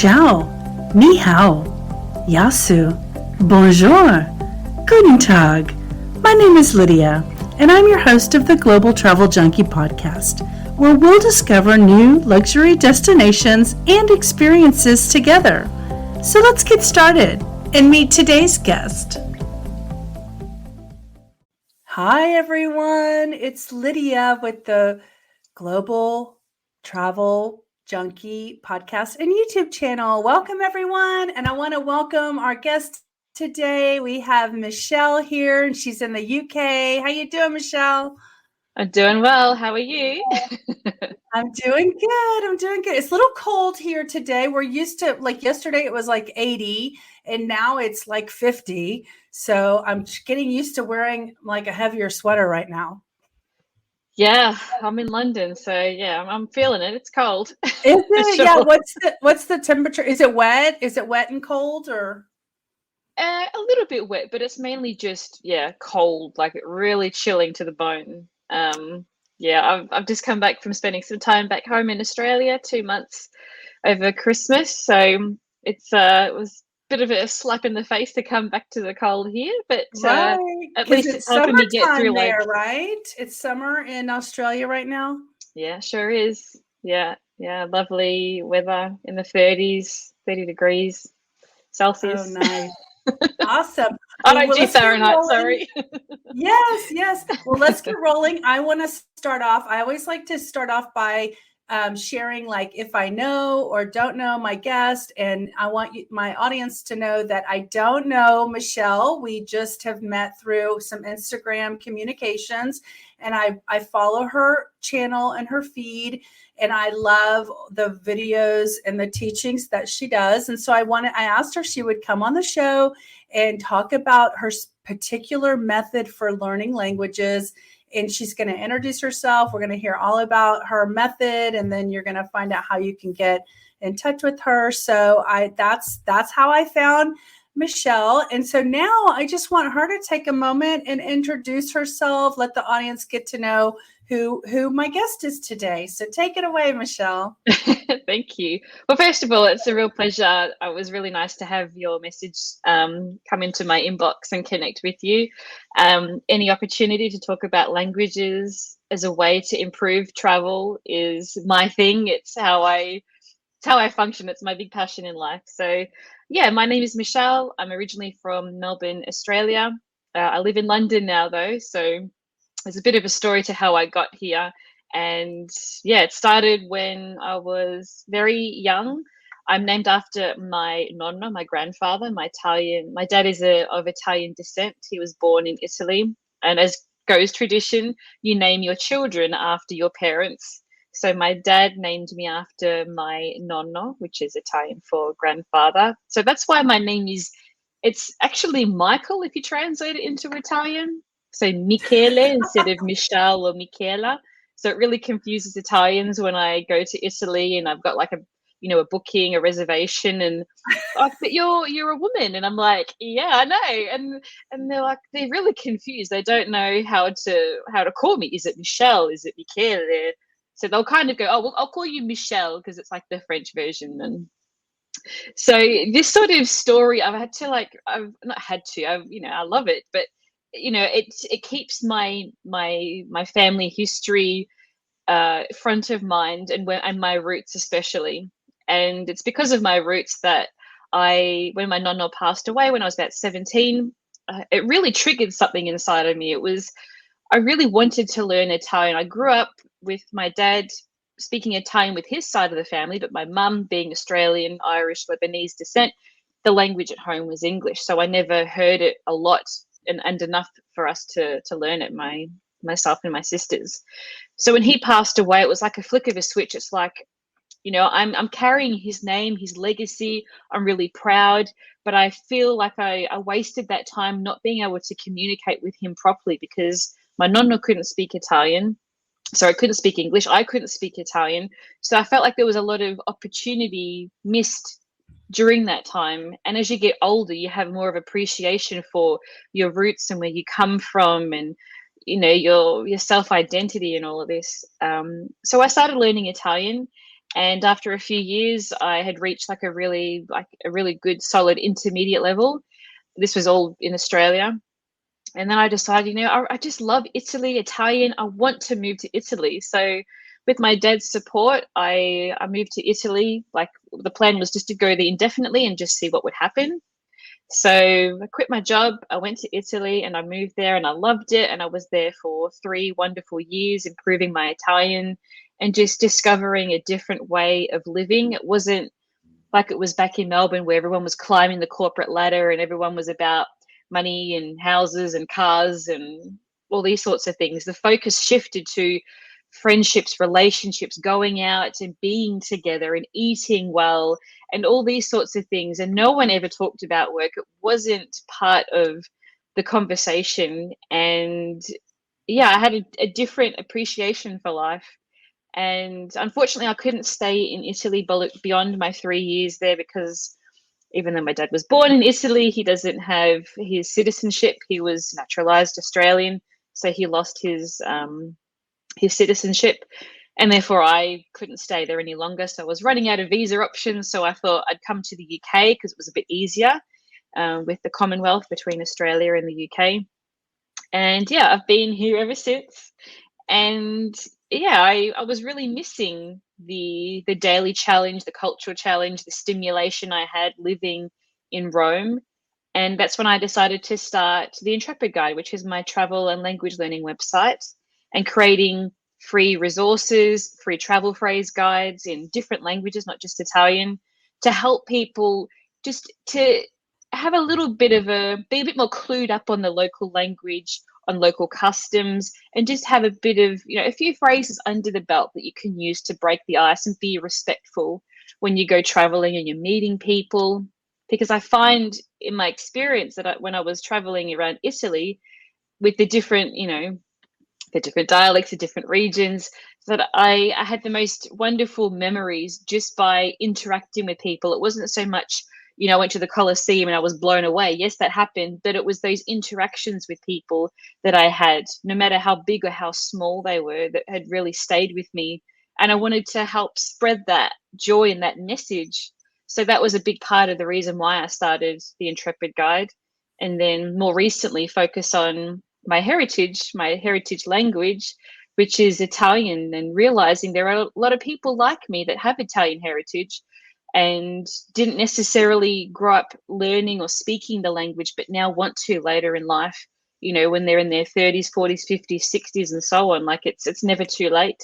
Ciao, ni hao, yasu, bonjour, guten tag. My name is Lydia, and I'm your host of the Global Travel Junkie podcast, where we'll discover new luxury destinations and experiences together. So let's get started and meet today's guest. Hi, everyone. It's Lydia with the Global Travel Junkie podcast and YouTube channel. Welcome, everyone. And I want to welcome our guest today. We have Michele here, and she's in the UK. How you doing, Michele? I'm doing well. How are you? I'm doing good. It's a little cold here today. We're used to, like, yesterday it was like 80 and now it's like 50. So I'm getting used to wearing like a heavier sweater right now. Yeah, I'm in London, so yeah, I'm feeling it. It's cold. Is it? Sure. Yeah. What's the temperature? Is it wet? Is it wet and cold or? A little bit wet, but it's mainly just cold, like really chilling to the bone. I've just come back from spending some time back home in Australia, 2 months over Christmas, so it was a bit of a slap in the face to come back to the cold here, but Right. at 'Cause least it's helping me get through. there, right? It's summer in Australia right now. Yeah, sure is. Yeah, lovely weather in the 30s, 30 degrees Oh, Celsius. nice. Awesome. I don't do Let's get Fahrenheit, rolling. sorry. Yes. Well, let's get rolling. I want to start off. I always like to start off by sharing, like, if I know or don't know my guest, and I want my audience to know that I don't know Michele. We just have met through some Instagram communications, and I follow her channel and her feed, and I love the videos and the teachings that she does. And so I asked her if she would come on the show and talk about her particular method for learning languages. And she's going to introduce herself. We're going to hear all about her method, and then you're going to find out how you can get in touch with her. So that's how I found Michele. And so now I just want her to take a moment and introduce herself, let the audience get to know who my guest is today. So take it away, Michele. Thank you. Well, first of all, it's a real pleasure. It was really nice to have your message come into my inbox and connect with you. Any opportunity to talk about languages as a way to improve travel is my thing. It's how I function. It's my big passion in life. So yeah, my name is Michele. I'm originally from Melbourne, Australia. I live in London now, though, so there's a bit of a story to how I got here. And yeah, it started when I was very young. I'm named after my nonno, my grandfather, my dad is of Italian descent. He was born in Italy. And as goes tradition, you name your children after your parents. So my dad named me after my nonno, which is Italian for grandfather. So that's why my name it's actually Michael if you translate it into Italian. So Michele instead of Michele or Michela. So it really confuses Italians when I go to Italy and I've got like a booking, a reservation, and but you're a woman, and I'm like, yeah, I know, and they're really confused. They don't know how to call me. Is it Michele? Is it Michele? So they'll kind of go, oh, well, I'll call you Michele because it's like the French version. And so this sort of story, I've not had to, I love it, but it keeps my family history front of mind, and my roots especially. And it's because of my roots that when my nonno passed away when I was about 17, it really triggered something inside of me. I really wanted to learn Italian. I grew up with my dad speaking Italian with his side of the family, but my mum being Australian, Irish, Lebanese descent, the language at home was English. So I never heard it a lot and enough for us to learn it, myself and my sisters. So when he passed away, it was like a flick of a switch. It's like, I'm carrying his name, his legacy. I'm really proud, but I feel like I wasted that time not being able to communicate with him properly because my nonno couldn't speak Italian. So I couldn't speak English. I couldn't speak Italian. So I felt like there was a lot of opportunity missed during that time. And as you get older, you have more of appreciation for your roots and where you come from, and your self-identity and all of this. So I started learning Italian, And after a few years, I had reached like a really good solid intermediate level. This was all in Australia. And then I decided, I just love Italy, Italian. I want to move to Italy. So with my dad's support, I moved to Italy. Like the plan was just to go there indefinitely and just see what would happen. So I quit my job. I went to Italy and I moved there and I loved it. And I was there for 3 wonderful years, improving my Italian and just discovering a different way of living. It wasn't like it was back in Melbourne where everyone was climbing the corporate ladder and everyone was about money and houses and cars and all these sorts of things. The focus shifted to friendships, relationships, going out and being together and eating well and all these sorts of things. And no one ever talked about work. It wasn't part of the conversation. And yeah, I had a different appreciation for life. And unfortunately, I couldn't stay in Italy beyond my 3 years there because even though my dad was born in Italy, he doesn't have his citizenship. He was naturalized Australian, so he lost his citizenship, and therefore I couldn't stay there any longer. So I was running out of visa options. So I thought I'd come to the UK because it was a bit easier with the Commonwealth between Australia and the UK. And yeah, I've been here ever since. And yeah, I was really missing the daily challenge, the cultural challenge, the stimulation I had living in Rome. And that's when I decided to start the Intrepid Guide, which is my travel and language learning website, and creating free resources, free travel phrase guides in different languages, not just Italian, to help people just to have a little bit of be a bit more clued up on the local language, on local customs, and just have a bit of, a few phrases under the belt that you can use to break the ice and be respectful when you go traveling and you're meeting people. Because I find in my experience that when I was traveling around Italy with the different, the different dialects, the different regions, that I had the most wonderful memories just by interacting with people. It wasn't so much, I went to the Colosseum and I was blown away. Yes, that happened, but it was those interactions with people that I had, no matter how big or how small they were, that had really stayed with me. And I wanted to help spread that joy and that message. So that was a big part of the reason why I started the Intrepid Guide. And then more recently, focus on my heritage language, which is Italian, and realizing there are a lot of people like me that have Italian heritage and didn't necessarily grow up learning or speaking the language, but now want to later in life, when they're in their 30s, 40s, 50s, 60s, and so on. Like it's never too late.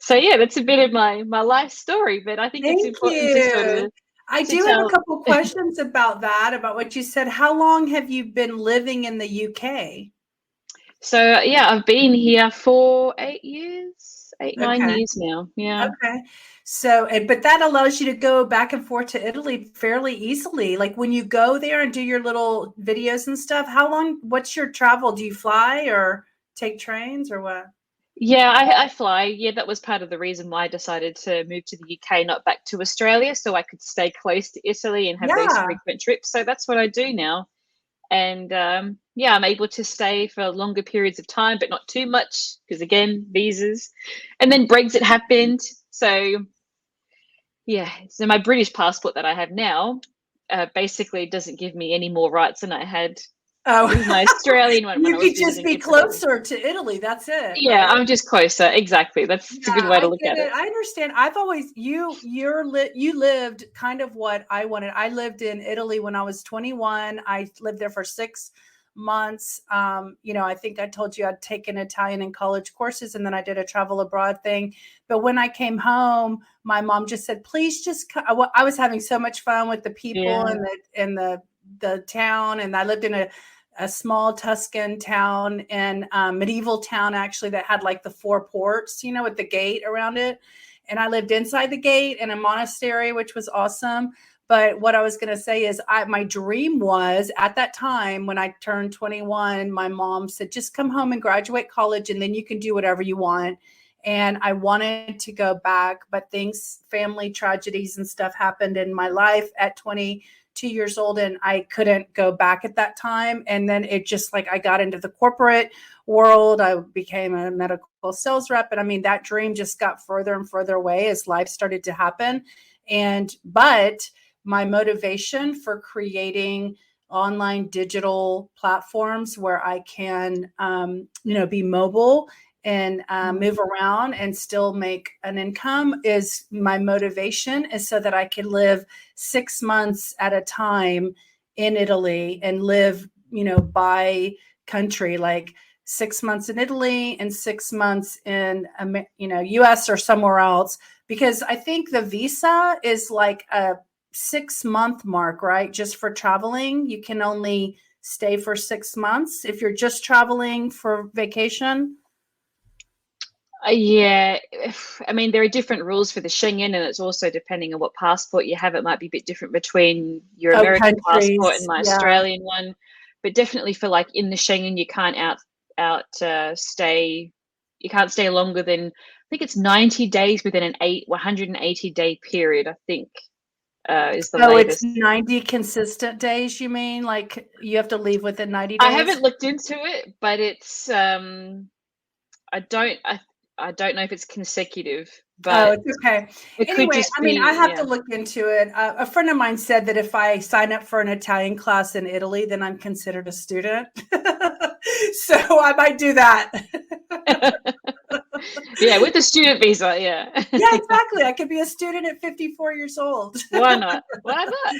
So yeah, that's a bit of my life story, but I think it's Thank important to sort you. of I to do have a tell. couple questions about that, about what you said. How long have you been living in the UK? So yeah, I've been here for 8 years, eight, nine Okay. years now. Yeah. Okay. So, but that allows you to go back and forth to Italy fairly easily. Like when you go there and do your little videos and stuff, what's your travel? Do you fly or take trains or what? Yeah, I fly. Yeah, that was part of the reason why I decided to move to the UK, not back to Australia, so I could stay close to Italy and have those Yeah. frequent trips. So that's what I do now. And yeah, I'm able to stay for longer periods of time, but not too much because, again, visas. And then Brexit happened. So yeah, so my British passport that I have now basically doesn't give me any more rights than I had Oh, with my Australian one when you I was could just visiting be Italy. closer to Italy. That's it, Yeah, right? I'm just closer. Exactly. That's a good Yeah, way to I look get at it. it. I understand. I've always you lived kind of what I wanted. I lived in Italy when I was 21. I lived there for 6 months. I think I told you I'd taken Italian in college courses, and then I did a travel abroad thing. But when I came home, my mom just said, "Please just." I was having so much fun with the people Yeah. and the town, and I lived in a small Tuscan town and medieval town actually that had like the four ports, with the gate around it. And I lived inside the gate in a monastery, which was awesome. But what I was going to say is my dream was at that time when I turned 21, my mom said, just come home and graduate college and then you can do whatever you want. and I wanted to go back, but family tragedies and stuff happened in my life at 22 years old, and I couldn't go back at that time. And then it just like I got into the corporate world. I became a medical sales rep. And I mean, that dream just got further and further away as life started to happen. But my motivation for creating online digital platforms where I can, be mobile and move around and still make an income is my motivation, is so that I can live 6 months at a time in Italy and live, by country, like 6 months in Italy and 6 months in, US or somewhere else, because I think the visa is like a 6-month mark, right? Just for traveling, you can only stay for 6 months if you're just traveling for vacation. Yeah, I mean, there are different rules for the Schengen, and it's also depending on what passport you have. It might be a bit different between your American passport and my Australian one. But definitely for like in the Schengen, you can't stay. You can't stay longer than, I think it's 90 days within an 180-day period, I think, is the latest. It's 90 consistent days, you mean? Like you have to leave within 90 days? I haven't looked into it, but it's I don't know if it's consecutive, but it's okay. It anyway, could just I mean, I have yeah. to look into it. A friend of mine said that if I sign up for an Italian class in Italy, then I'm considered a student. So I might do that. Yeah, with the student visa, yeah. Yeah, exactly. I could be a student at 54 years old. Why not? Why not?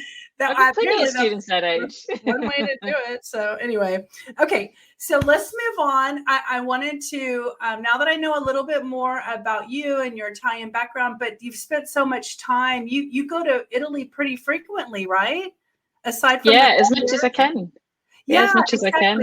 I've plenty of students that age. One way to do it. So anyway, okay. So let's move on. I wanted to, now that I know a little bit more about you and your Italian background, but you've spent so much time, you go to Italy pretty frequently, right? Aside from as much as I can. Yeah, as much as I can.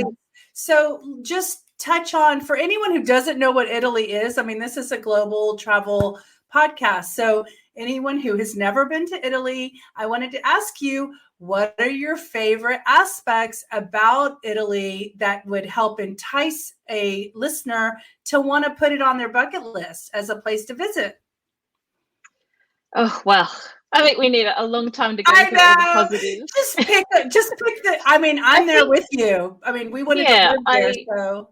So just touch on, for anyone who doesn't know what Italy is, I mean, this is a global travel podcast. So anyone who has never been to Italy, I wanted to ask you, what are your favorite aspects about Italy that would help entice a listener to want to put it on their bucket list as a place to visit? Oh, well, I think we need a long time to go through all the positives. Just pick the, I mean, I'm there with you. I mean, we wanted to live there, so.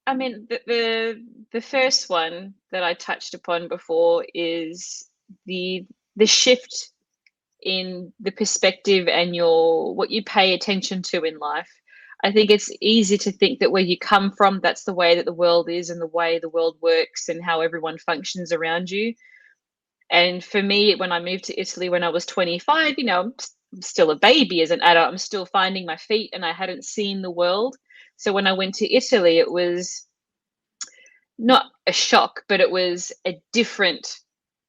I mean, the first one that I touched upon before is the shift in the perspective and what you pay attention to in life. I think it's easy to think that where you come from, that's the way that the world is and the way the world works and how everyone functions around you. And for me, when I moved to Italy when I was 25, I'm still a baby as an adult. I'm still finding my feet and I hadn't seen the world. So when I went to Italy, it was not a shock, but it was a different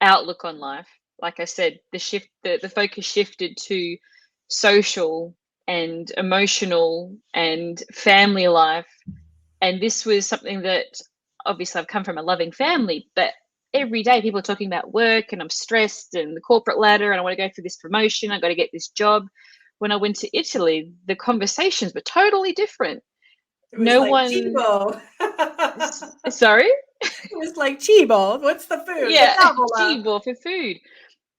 outlook on life. Like I said, the focus shifted to social and emotional and family life. And this was something that obviously I've come from a loving family, but every day people are talking about work and I'm stressed and the corporate ladder and I want to go for this promotion. I got to get this job. When I went to Italy, the conversations were totally different. No like one. Cibo. Sorry? It was like Cibo. What's the food? Yeah, Cibo for food.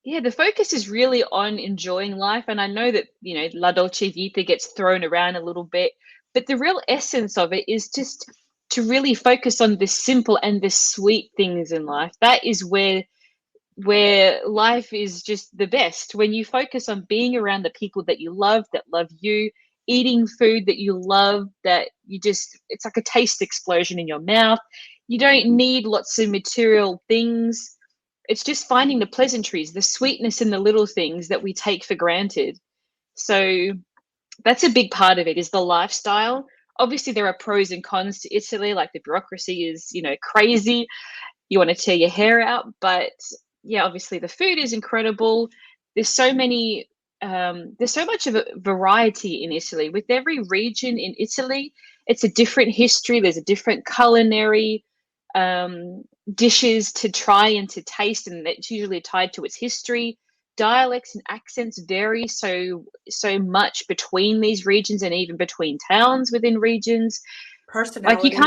Yeah, the focus is really on enjoying life. And I know that, La Dolce Vita gets thrown around a little bit, but the real essence of it is just to really focus on the simple and the sweet things in life. That is where life is just the best. When you focus on being around the people that love you, eating food that you love, that it's like a taste explosion in your mouth. You don't need lots of material things. It's just finding the pleasantries, the sweetness in the little things that we take for granted. So that's a big part of it, is the lifestyle. Obviously, there are pros and cons to Italy, like the bureaucracy is, crazy. You want to tear your hair out. But yeah, obviously the food is incredible. There's so much of a variety in Italy. With every region in Italy, it's a different history. There's a different culinary dishes to try and to taste, and it's usually tied to its history. Dialects and accents vary so much between these regions and even between towns within regions. Personality. Like you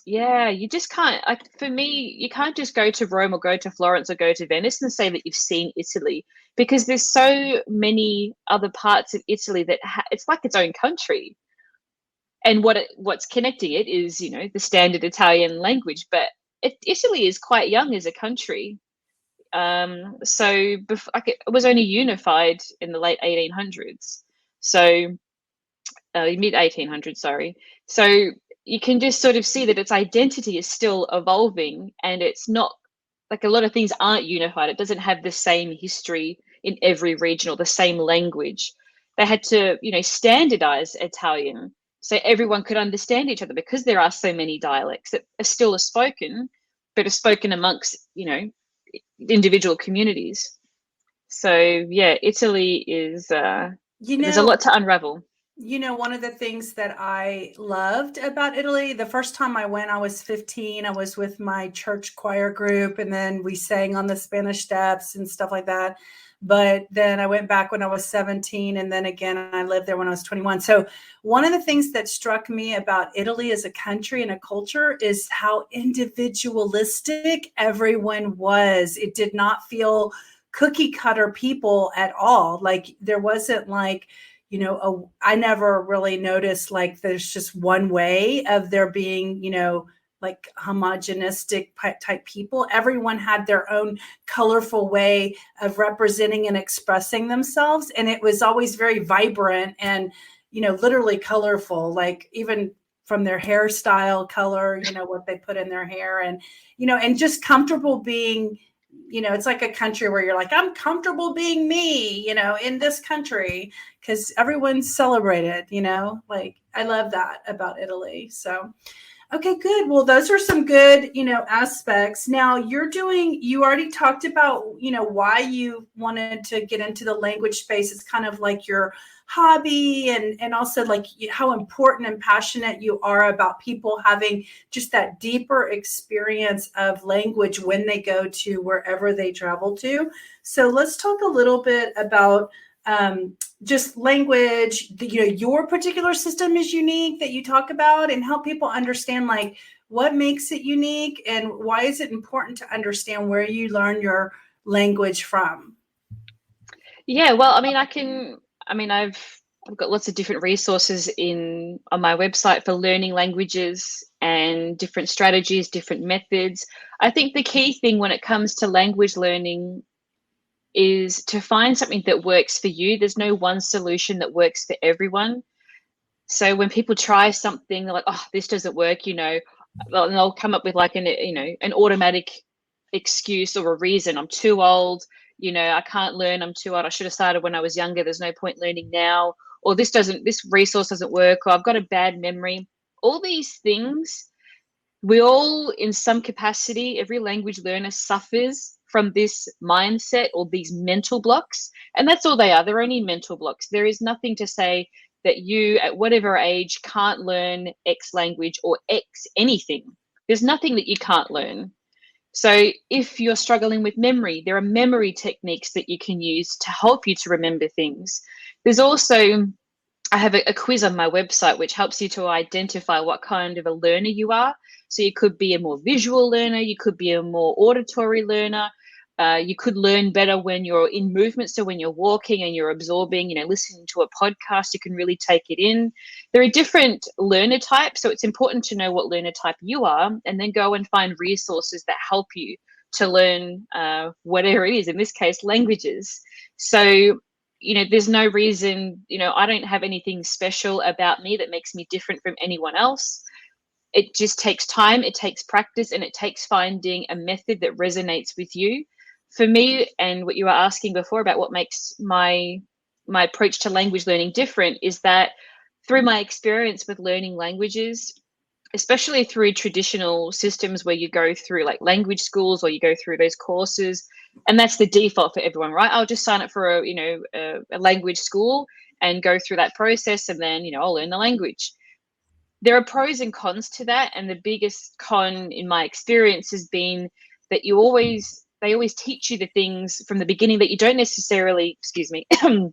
Yeah, you just can't, like, for me, you can't just go to Rome or go to Florence or go to Venice and say that you've seen Italy, because there's so many other parts of Italy that it's like its own country. And what's connecting it is, the standard Italian language, but Italy is quite young as a country. So like, it was only unified in the late 1800s. So mid 1800s, sorry. So you can just sort of see that its identity is still evolving, and it's not, like, a lot of things aren't unified. It doesn't have the same history in every region or the same language. They had to, standardize Italian so everyone could understand each other, because there are so many dialects that are still spoken, but are spoken amongst, individual communities. So yeah, Italy is You there's a know, lot to unravel. one of the things that I loved about Italy, the first time I went, I was 15. I was with my church choir group, and then we sang on the Spanish Steps and stuff like that. But then I went back when I was 17, and then again, I lived there when I was 21. So, one of the things that struck me about Italy as a country and a culture is how individualistic everyone was. It did not feel cookie cutter people at all. Like, there wasn't like, I never really noticed like there's just one way of there being, like homogenistic type people. Everyone had their own colorful way of representing and expressing themselves. And it was always very vibrant and, literally colorful, like even from their hairstyle color, what they put in their hair, and just comfortable being, it's like a country where you're like, I'm comfortable being me, in this country, because everyone's celebrated, like I love that about Italy. So, okay, good. Well, those are some good, aspects. Now you already talked about, why you wanted to get into the language space. It's kind of like your hobby, and also like how important and passionate you are about people having just that deeper experience of language when they go to wherever they travel to. So let's talk a little bit about just language. Your particular system is unique that you talk about, and help people understand like what makes it unique and why is it important to understand where you learn your language from. Yeah, well, I've got lots of different resources on my website for learning languages and different strategies, different methods. I think the key thing when it comes to language learning is to find something that works for you. There's no one solution that works for everyone. So when people try something, they're like, "Oh, this doesn't work," they'll come up with like an automatic excuse or a reason. I'm too old, I can't learn, I'm too old, I should have started when I was younger, there's no point learning now, or this resource doesn't work, or I've got a bad memory. All these things, we all, in some capacity, every language learner suffers from this mindset or these mental blocks. And that's all they are. They're only mental blocks. There is nothing to say that you, at whatever age, can't learn X language or X anything. There's nothing that you can't learn. So if you're struggling with memory, there are memory techniques that you can use to help you to remember things. There's also, I have a quiz on my website which helps you to identify what kind of a learner you are. So you could be a more visual learner, you could be a more auditory learner. You could learn better when you're in movement. So when you're walking and you're absorbing, listening to a podcast, you can really take it in. There are different learner types. So it's important to know what learner type you are, and then go and find resources that help you to learn whatever it is, in this case, languages. So there's no reason, I don't have anything special about me that makes me different from anyone else. It just takes time, it takes practice, and it takes finding a method that resonates with you. For me, and what you were asking before about what makes my approach to language learning different, is that through my experience with learning languages, especially through traditional systems where you go through like language schools or you go through those courses, and that's the default for everyone, right? I'll just sign up for a language school and go through that process, and then I'll learn the language. There are pros and cons to that, and the biggest con in my experience has been that they always teach you the things from the beginning that you don't necessarily, excuse me, that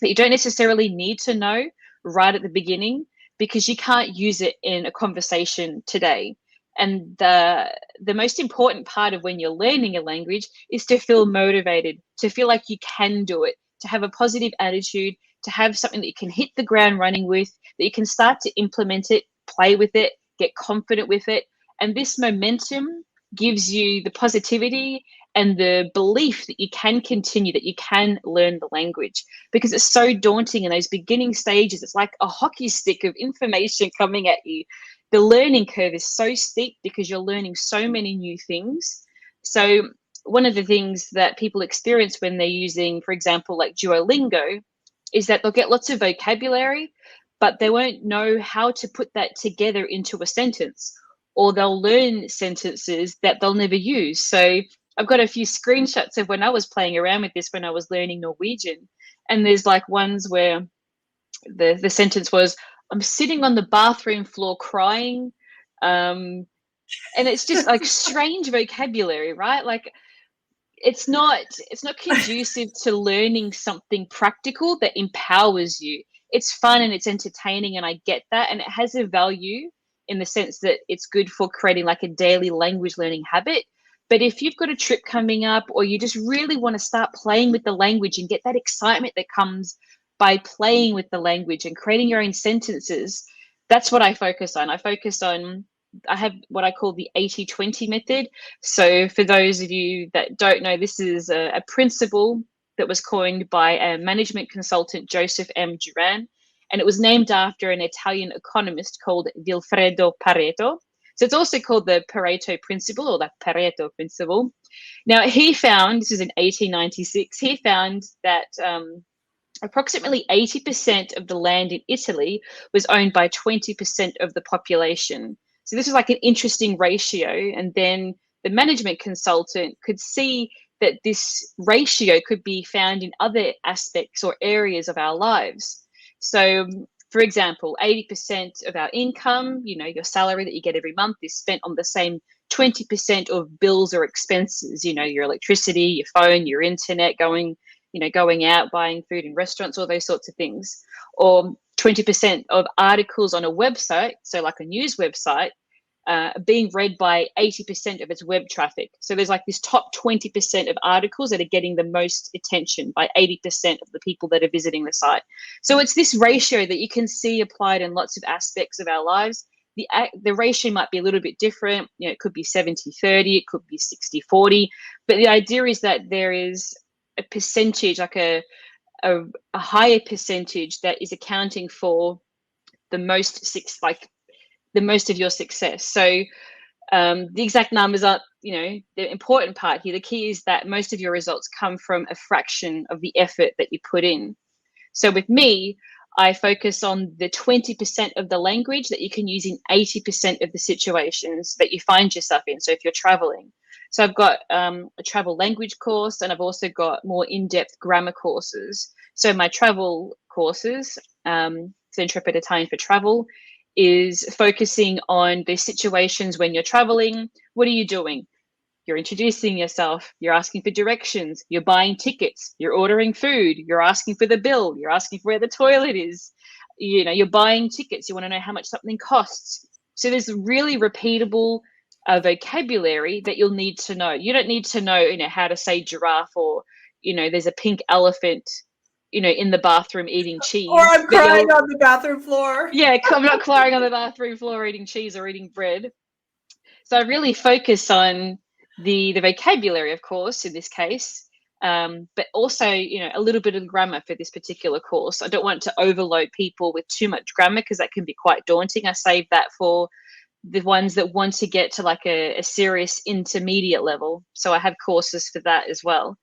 you don't necessarily need to know right at the beginning, because you can't use it in a conversation today. And the most important part of when you're learning a language is to feel motivated, to feel like you can do it, to have a positive attitude, to have something that you can hit the ground running with, that you can start to implement it, play with it, get confident with it. And this momentum gives you the positivity and the belief that you can continue, that you can learn the language, because it's so daunting in those beginning stages. It's like a hockey stick of information coming at you. The learning curve is so steep because you're learning so many new things. So one of the things that people experience when they're using, for example, like Duolingo, is that they'll get lots of vocabulary, but they won't know how to put that together into a sentence, or they'll learn sentences that they'll never use. So I've got a few screenshots of when I was playing around with this when I was learning Norwegian. And there's like ones where the sentence was, I'm sitting on the bathroom floor crying. And it's just like strange vocabulary, right? Like it's not conducive to learning something practical that empowers you. It's fun and it's entertaining, and I get that, and it has a value in the sense that it's good for creating like a daily language learning habit. But if you've got a trip coming up, or you just really want to start playing with the language and get that excitement that comes by playing with the language and creating your own sentences, that's what I focus on. I have what I call the 80-20 method. So for those of you that don't know, this is a principle that was coined by a management consultant, Joseph M. Duran, and it was named after an Italian economist called Vilfredo Pareto. So it's also called the Pareto principle, or the Pareto principle. Now he found, this is in 1896, he found that approximately 80% of the land in Italy was owned by 20% of the population. So this was like an interesting ratio. And then the management consultant could see that this ratio could be found in other aspects or areas of our lives. So for example, 80% of our income, your salary that you get every month, is spent on the same 20% of bills or expenses, your electricity, your phone, your internet, going out, buying food in restaurants, all those sorts of things. Or 20% of articles on a website, so like a news website, being read by 80% of its web traffic. So there's like this top 20% of articles that are getting the most attention by 80% of the people that are visiting the site. So it's this ratio that you can see applied in lots of aspects of our lives. The ratio might be a little bit different. It could be 70-30, it could be 60-40, but the idea is that there is a percentage, like a higher percentage, that is accounting for the most of your success. So the exact numbers are, the important part here. The key is that most of your results come from a fraction of the effort that you put in. So with me, I focus on the 20% of the language that you can use in 80% of the situations that you find yourself in. So if you're traveling. So I've got a travel language course, and I've also got more in-depth grammar courses. So my travel courses, so Intrepid Italian for Travel, is focusing on the situations when you're traveling. What are you doing? You're introducing yourself, you're asking for directions, you're buying tickets, you're ordering food, you're asking for the bill, you're asking for where the toilet is, you're buying tickets, you want to know how much something costs. So there's really repeatable vocabulary that you'll need to know. You don't need to know, how to say giraffe, or, there's a pink elephant, in the bathroom eating cheese. Or I'm crying on the bathroom floor. Yeah, I'm not crying on the bathroom floor eating cheese or eating bread. So I really focus on the vocabulary, of course, in this case, but also, a little bit of grammar for this particular course. I don't want to overload people with too much grammar, because that can be quite daunting. I save that for the ones that want to get to like a serious intermediate level. So I have courses for that as well.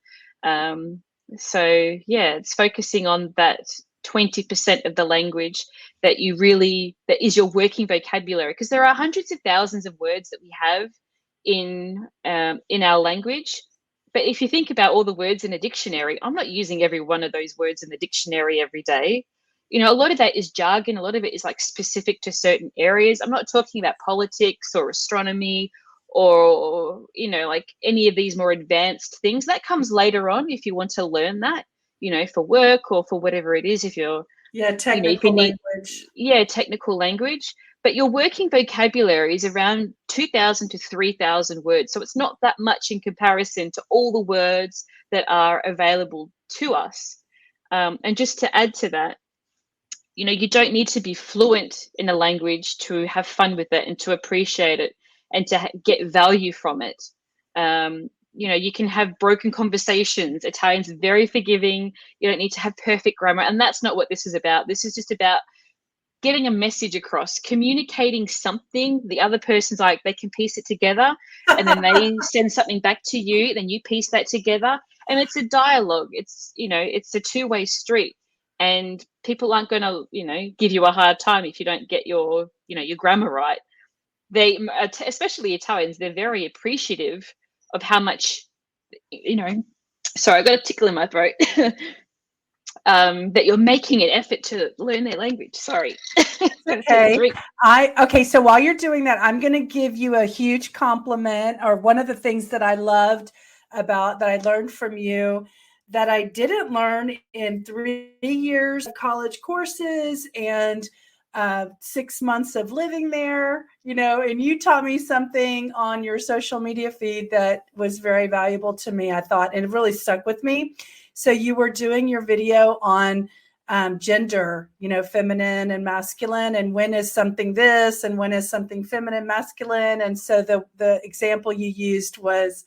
So yeah, it's focusing on that 20% of the language that is your working vocabulary, because there are hundreds of thousands of words that we have in our language. But if you think about all the words in a dictionary, I'm not using every one of those words in the dictionary every day. A lot of that is jargon. A lot of it is like specific to certain areas. I'm not talking about politics or astronomy or, like any of these more advanced things. That comes later on if you want to learn that, for work or for whatever it is. If you're, technical language. Yeah, technical language. but your working vocabulary is around 2,000 to 3,000 words. So it's not that much in comparison to all the words that are available to us. And just to add to that, you don't need to be fluent in a language to have fun with it and to appreciate it and to get value from it. You can have broken conversations. Italian's very forgiving. You don't need to have perfect grammar. And that's not what this is about. This is just about getting a message across, communicating something. The other person's like, they can piece it together, and then they send something back to you, then you piece that together. And it's a dialogue. It's a two-way street. And people aren't going to, give you a hard time if you don't get your grammar right. They, especially Italians, they're very appreciative of how much, sorry, I've got a tickle in my throat. That you're making an effort to learn their language. Sorry. Okay. So while you're doing that, I'm going to give you a huge compliment, or one of the things that I loved that I learned from you that I didn't learn in 3 years of college courses and 6 months of living there, and you taught me something on your social media feed that was very valuable to me, I thought, and it really stuck with me. So you were doing your video on gender, feminine and masculine, and when is something this and when is something feminine, masculine. And so the example you used was,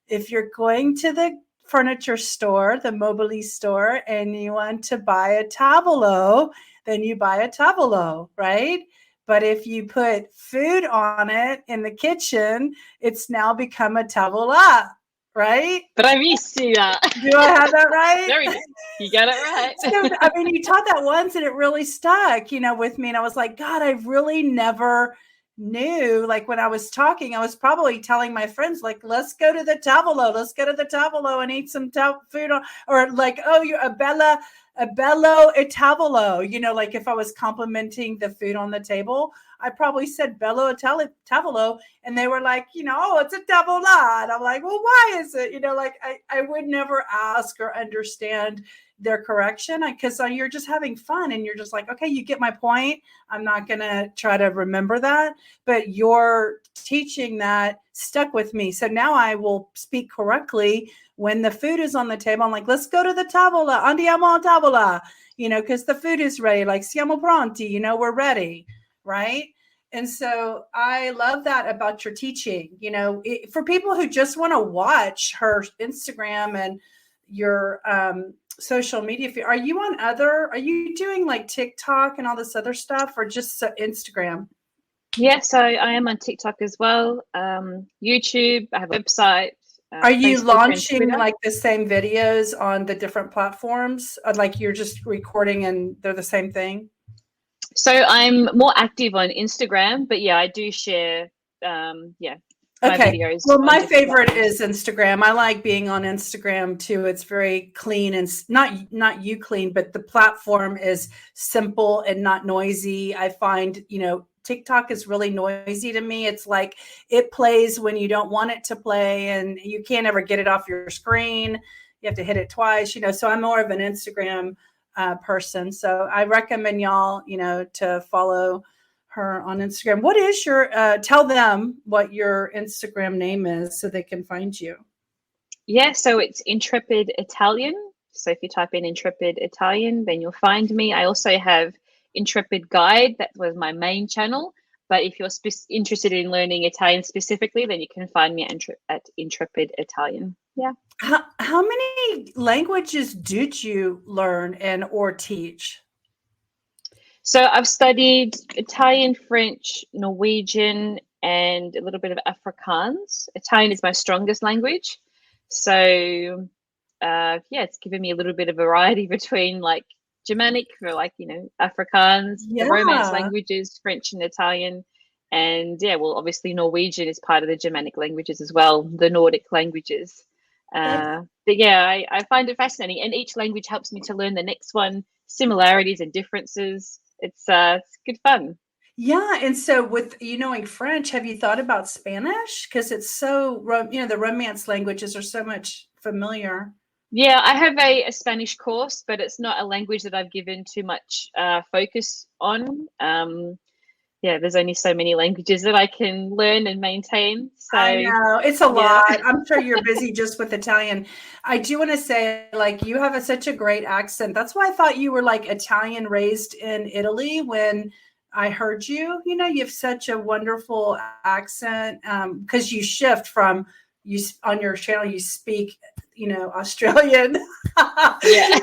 if you're going to the furniture store, the mobili store, and you want to buy a tavolo, then you buy a tavolo, right? But if you put food on it in the kitchen, it's now become a tavola, right? Bravissima. Do I have that right? Very good. You got it right. So, you taught that once and it really stuck, with me. And I was like, God, I really never knew. Like when I was talking, I was probably telling my friends, like, let's go to the tavolo and eat some food or like, oh, you're a bello e tavolo, like if I was complimenting the food on the table, I probably said bello e tavolo, and they were like, oh, it's a tavola. And I'm like, well, why is it? Like I would never ask or understand their correction, because you're just having fun and you're just like, okay, you get my point. I'm not going to try to remember that, but your teaching that stuck with me. So now I will speak correctly when the food is on the table. I'm like, let's go to the tavola, andiamo a tavola, because the food is ready. Like, siamo pronti, we're ready, right? And so I love that about your teaching, for people who just want to watch her Instagram and your social media feed. Are you doing like TikTok and all this other stuff, or just Instagram? Yeah, so I am on TikTok as well. YouTube, I have a website. Are you Facebook launching like the same videos on the different platforms? Like you're just recording and they're the same thing? So I'm more active on Instagram, but yeah, I do share, my videos. Well, my favorite is Instagram. I like being on Instagram too. It's very clean and not you clean, but the platform is simple and not noisy. I find, TikTok is really noisy to me. It's like it plays when you don't want it to play and you can't ever get it off your screen. You have to hit it twice, so I'm more of an Instagram person. So I recommend y'all, to follow her on Instagram. What is tell them what your Instagram name is so they can find you. Yeah, so it's Intrepid Italian. So if you type in Intrepid Italian, then you'll find me. I also have Intrepid Guide. That was my main channel. But if you're interested in learning Italian specifically, then you can find me at Intrepid Italian. Yeah. How many languages did you learn or teach? So I've studied Italian, French, Norwegian, and a little bit of Afrikaans. Italian is my strongest language. So it's given me a little bit of variety between like Germanic or like, Afrikaans, the Romance languages, French and Italian. And obviously Norwegian is part of the Germanic languages as well, the Nordic languages. But I find it fascinating. And each language helps me to learn the next one, similarities and differences. It's good fun. Yeah. And so with knowing French, have you thought about Spanish? Because it's so, the Romance languages are so much familiar. Yeah, I have a Spanish course, but it's not a language that I've given too much focus on. yeah, there's only so many languages that I can learn and maintain. I So know it's a yeah. lot. I'm sure you're busy just with Italian. I do want to say, like, you have such a great accent. That's why I thought you were like Italian raised in Italy when I heard you. You know, you have such a wonderful accent because you shift from on your channel, you speak, Australian. Yeah.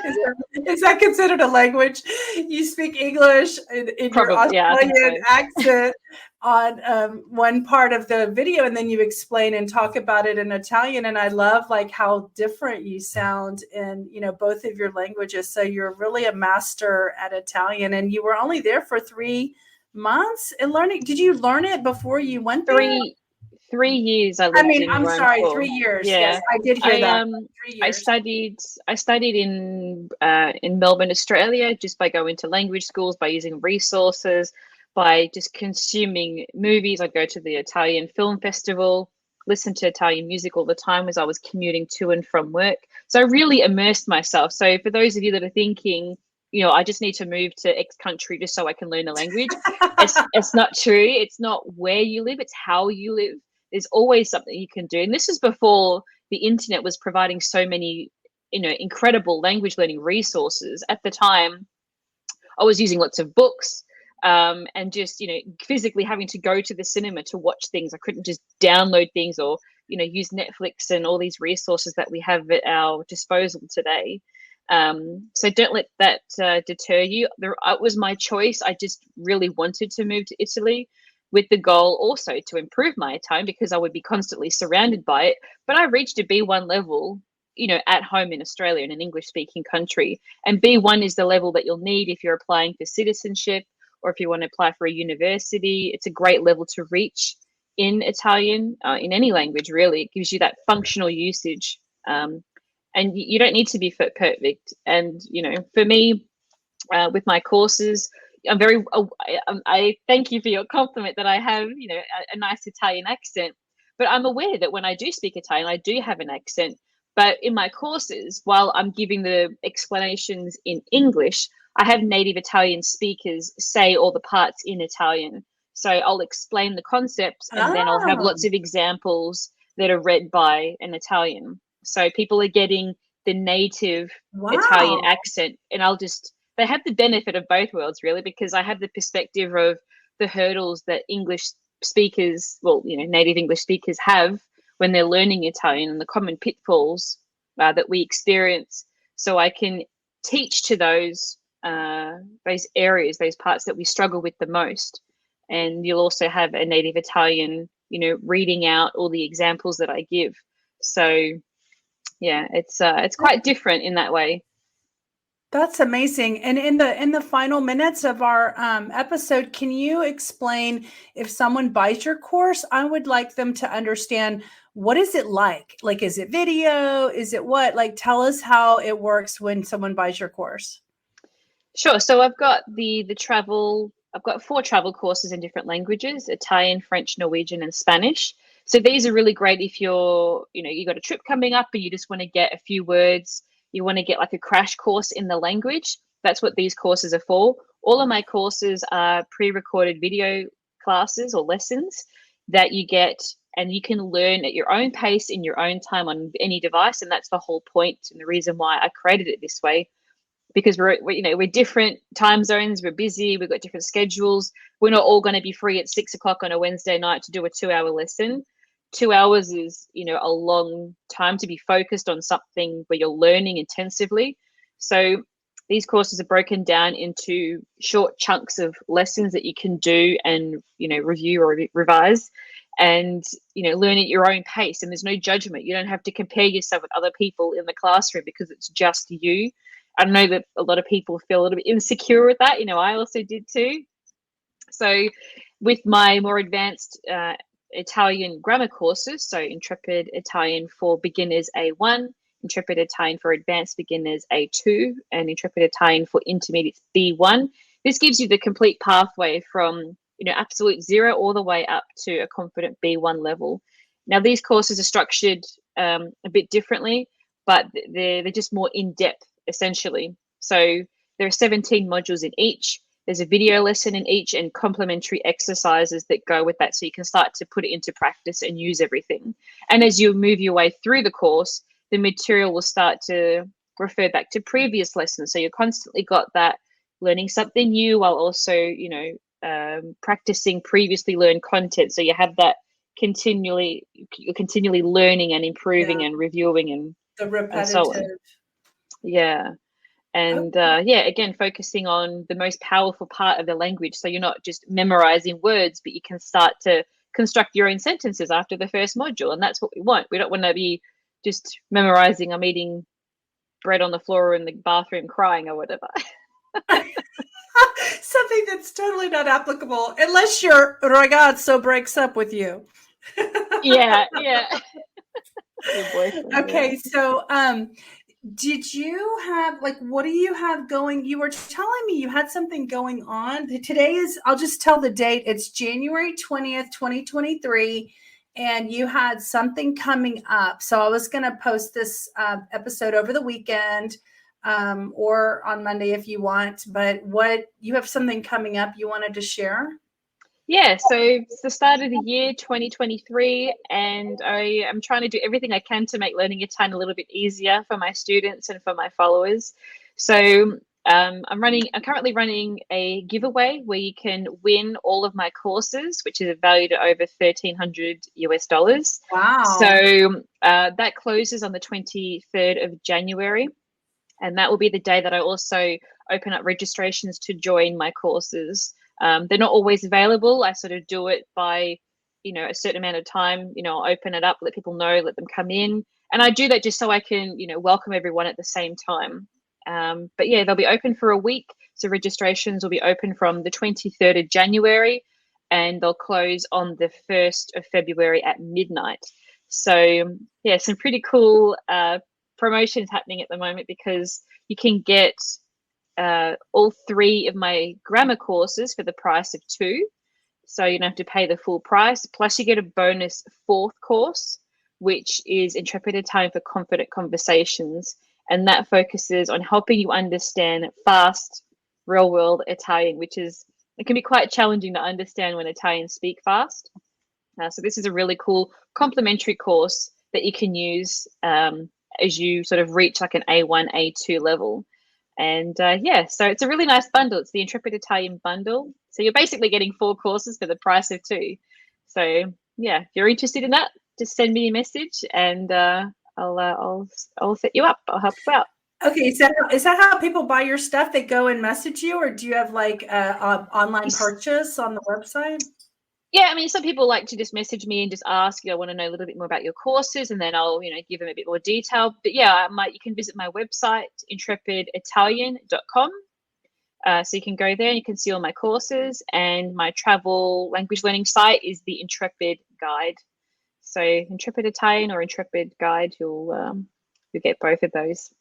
Is that considered a language? You speak English in your Probably, yeah, I think Australian so. accent on one part of the video, and then you explain and talk about it in Italian. And I love like how different you sound in both of your languages. So you're really a master at Italian, and you were only there for 3 months and learning. Did you learn it before you went there? Three years I I lived mean, in I'm Rome sorry, for. 3 years. Yes, Yeah. I did hear I that. 3 years. I studied in Melbourne, Australia, just by going to language schools, by using resources, by just consuming movies. I'd go to the Italian Film Festival, listen to Italian music all the time as I was commuting to and from work. So I really immersed myself. So for those of you that are thinking, I just need to move to X country just so I can learn a language, it's not true. It's not where you live, it's how you live. There's always something you can do. And this is before the internet was providing so many, incredible language learning resources. At the time, I was using lots of books, and just, physically having to go to the cinema to watch things. I couldn't just download things or, use Netflix and all these resources that we have at our disposal today. So don't let that deter you. It was my choice. I just really wanted to move to Italy with the goal also to improve my Italian because I would be constantly surrounded by it. But I reached a B1 level, at home in Australia, in an English speaking country. And B1 is the level that you'll need if you're applying for citizenship or if you want to apply for a university. It's a great level to reach in Italian, in any language, really. It gives you that functional usage. And you don't need to be perfect. And, for me, with my courses, I'm very, I thank you for your compliment that I have, a nice Italian accent. But I'm aware that when I do speak Italian, I do have an accent. But in my courses, while I'm giving the explanations in English, I have native Italian speakers say all the parts in Italian. So I'll explain the concepts and then I'll have lots Oh, of examples that are read by an Italian. So people are getting the native Italian wow. accent, and they have the benefit of both worlds, really, because I have the perspective of the hurdles that English speakers, well, native English speakers have when they're learning Italian and the common pitfalls that we experience. So I can teach to those areas, those parts that we struggle with the most. And you'll also have a native Italian, reading out all the examples that I give. So yeah, it's quite different in that way. That's amazing. And in the final minutes of our episode, can you explain if someone buys your course? I would like them to understand what is it like? Like, is it video? Is it what? Like, tell us how it works when someone buys your course. Sure. So I've got the travel. I've got 4 travel courses in different languages: Italian, French, Norwegian, and Spanish. So these are really great if you got a trip coming up and you just want to get a few words. You want to get like a crash course in the language. That's what these courses are for. All of my courses are pre-recorded video classes or lessons that you get, and you can learn at your own pace in your own time on any device. And that's the whole point and the reason why I created it this way, because we're different time zones, we're busy, we've got different schedules. We're not all going to be free at 6 o'clock on a Wednesday night to do a 2-hour lesson. 2 hours is a long time to be focused on something where you're learning intensively. So these courses are broken down into short chunks of lessons that you can do and review or revise, and learn at your own pace. And there's no judgment. You don't have to compare yourself with other people in the classroom because it's just you. I know that a lot of people feel a little bit insecure with that. I also did too. So with my more advanced Italian grammar courses, so Intrepid Italian for beginners A1, Intrepid Italian for advanced beginners A2, and Intrepid Italian for intermediate B1, this gives you the complete pathway from absolute zero all the way up to a confident B1 level. Now these courses are structured a bit differently, but they're just more in depth essentially. So there are 17 modules in each. there's a video lesson in each and complementary exercises that go with that. So you can start to put it into practice and use everything. And as you move your way through the course, the material will start to refer back to previous lessons. So you're constantly got that learning something new while also, practicing previously learned content. So you have that you're continually learning and improving and reviewing The and so repetitive. on. Yeah. And again, focusing on the most powerful part of the language. So you're not just memorizing words, but you can start to construct your own sentences after the first module. And that's what we want. We don't want to be just memorizing, I'm eating bread on the floor in the bathroom crying or whatever. Something that's totally not applicable unless your ragazzo breaks up with you. Yeah. Your boyfriend. Okay, Yeah. so did you have, like, what do you have going? You were telling me you had something going on. Today is, I'll just tell the date. It's January 20th, 2023. And you had something coming up. So I was going to post this episode over the weekend or on Monday if you want. But you have something coming up you wanted to share? Yeah, so it's the start of the year 2023, and I am trying to do everything I can to make learning Italian a little bit easier for my students and for my followers. So I'm currently running a giveaway where you can win all of my courses, which is valued at over 1,300 US dollars. Wow. So that closes on the 23rd of January, and that will be the day that I also open up registrations to join my courses. They're not always available. I sort of do it by, a certain amount of time. I'll open it up, let people know, let them come in. And I do that just so I can, welcome everyone at the same time. But yeah, they'll be open for a week. So registrations will be open from the 23rd of January and they'll close on the 1st of February at midnight. So yeah, some pretty cool promotions happening at the moment because you can get all 3 of my grammar courses for the price of 2. So you don't have to pay the full price. Plus you get a bonus 4th course, which is Intrepid Italian for Confident Conversations. And that focuses on helping you understand fast, real world Italian, it can be quite challenging to understand when Italians speak fast. So this is a really cool complementary course that you can use as you sort of reach like an A1, A2 level. And so it's a really nice bundle. It's the Intrepid Italian bundle. So you're basically getting 4 courses for the price of 2. So yeah, if you're interested in that, just send me a message and I'll set you up. I'll help you out. Okay, is that how people buy your stuff? They go and message you, or do you have like online purchase on the website? Yeah, I mean, some people like to just message me and just ask, I want to know a little bit more about your courses, and then I'll, give them a bit more detail. But yeah, you can visit my website, intrepiditalian.com. So you can go there and you can see all my courses, and my travel language learning site is the Intrepid Guide. So Intrepid Italian or Intrepid Guide, you'll get both of those.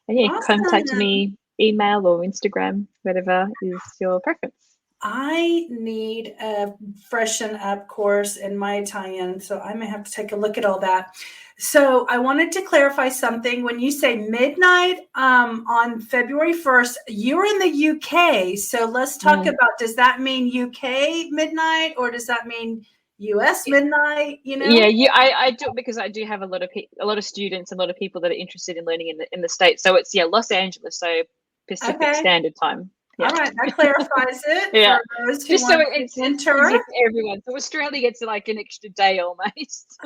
And yeah, Awesome. contact me, email or Instagram, whatever is your preference. I need a freshen up course in my Italian, so I may have to take a look at all that. So I wanted to clarify something. When you say midnight on February 1st, you're in the UK. So let's talk about, does that mean UK midnight or does that mean US midnight? Yeah, I do, because I do have a lot of students, a lot of people that are interested in learning in the States. So it's Los Angeles, so Pacific Standard Time. Yeah. All right, that clarifies it yeah. for those who just so want it's to enter. Easy for everyone. So Australia gets like an extra day almost.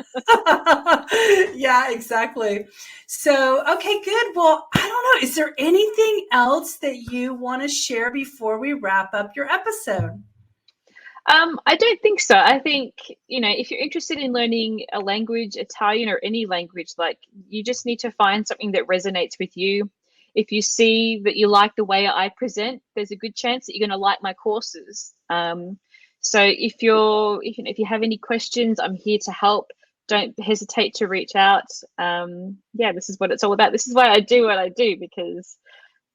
Yeah, exactly. So, okay, good. Well, I don't know. Is there anything else that you want to share before we wrap up your episode? I don't think so. I think, if you're interested in learning a language, Italian or any language, like you just need to find something that resonates with you. If you see that you like the way I present, there's a good chance that you're going to like my courses. So if you have any questions, I'm here to help. Don't hesitate to reach out. This is what it's all about. This is why I do what I do, because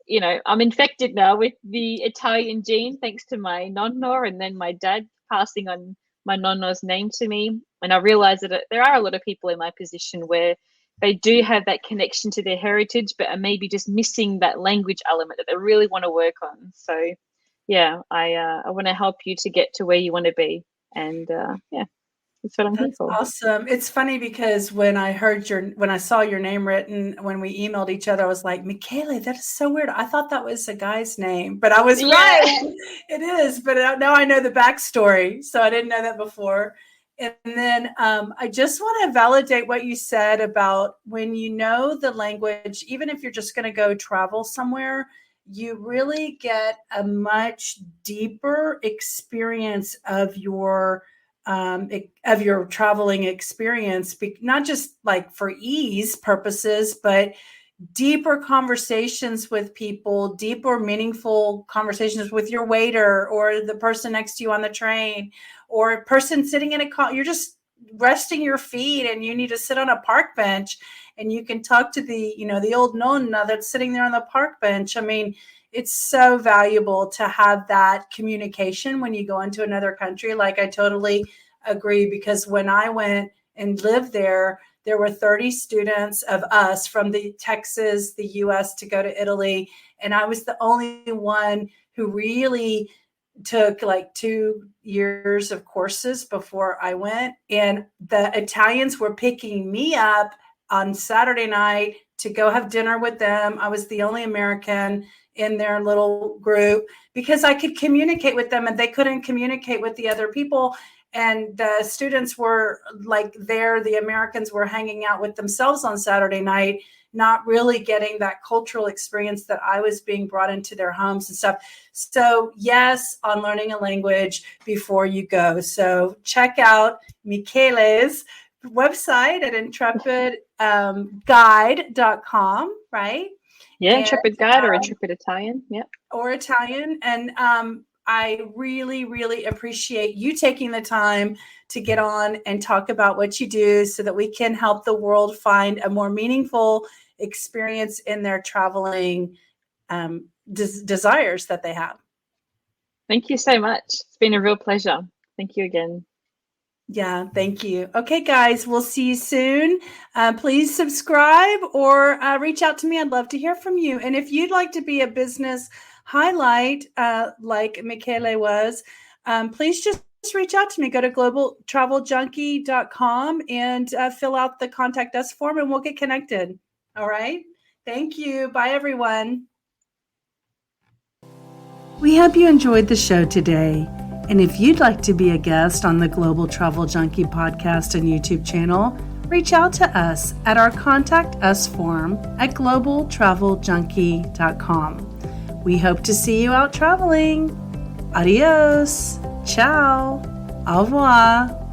I'm infected now with the Italian gene, thanks to my nonno and then my dad passing on my nonno's name to me. And I realized that there are a lot of people in my position where they do have that connection to their heritage, but are maybe just missing that language element that they really want to work on. So yeah, I want to help you to get to where you want to be. And yeah, that's what I'm here That's for. awesome. It's funny because when I saw your name written when we emailed each other, I was like, Michele, that is so weird. I thought that was a guy's name, but I was Yeah. right. It is. But now I know the backstory. So I didn't know that before. And then I just want to validate what you said about when you know the language, even if you're just going to go travel somewhere, you really get a much deeper experience of your traveling experience, not just like for ease purposes, but deeper conversations with people, deeper, meaningful conversations with your waiter or the person next to you on the train or a person sitting in a car. You're just resting your feet and you need to sit on a park bench and you can talk to the old nonna that's sitting there on the park bench. I mean, it's so valuable to have that communication when you go into another country. Like, I totally agree, because when I went and lived there were 30 students of us from the Texas, the US, to go to Italy. And I was the only one who really took like 2 years of courses before I went. And the Italians were picking me up on Saturday night to go have dinner with them. I was the only American in their little group because I could communicate with them and they couldn't communicate with the other people. And the students were like the Americans were hanging out with themselves on Saturday night, not really getting that cultural experience that I was being brought into their homes and stuff. So yes, on learning a language before you go. So check out Michele's website at intrepidguide.com, right? Yeah, And Intrepid Guide or Intrepid Italian. Yeah. or Italian. And I really, really appreciate you taking the time to get on and talk about what you do so that we can help the world find a more meaningful experience in their traveling desires that they have. Thank you so much. It's been a real pleasure. Thank you again. Yeah, thank you. Okay, guys, we'll see you soon. Please subscribe or reach out to me. I'd love to hear from you. And if you'd like to be a business highlight like Michele was, please just reach out to me. Go to globaltraveljunkie.com and fill out the contact us form and we'll get connected. All right. Thank you. Bye, everyone. We hope you enjoyed the show today. And if you'd like to be a guest on the Global Travel Junkie podcast and YouTube channel, reach out to us at our Contact Us form at globaltraveljunkie.com. We hope to see you out traveling. Adios. Ciao. Au revoir.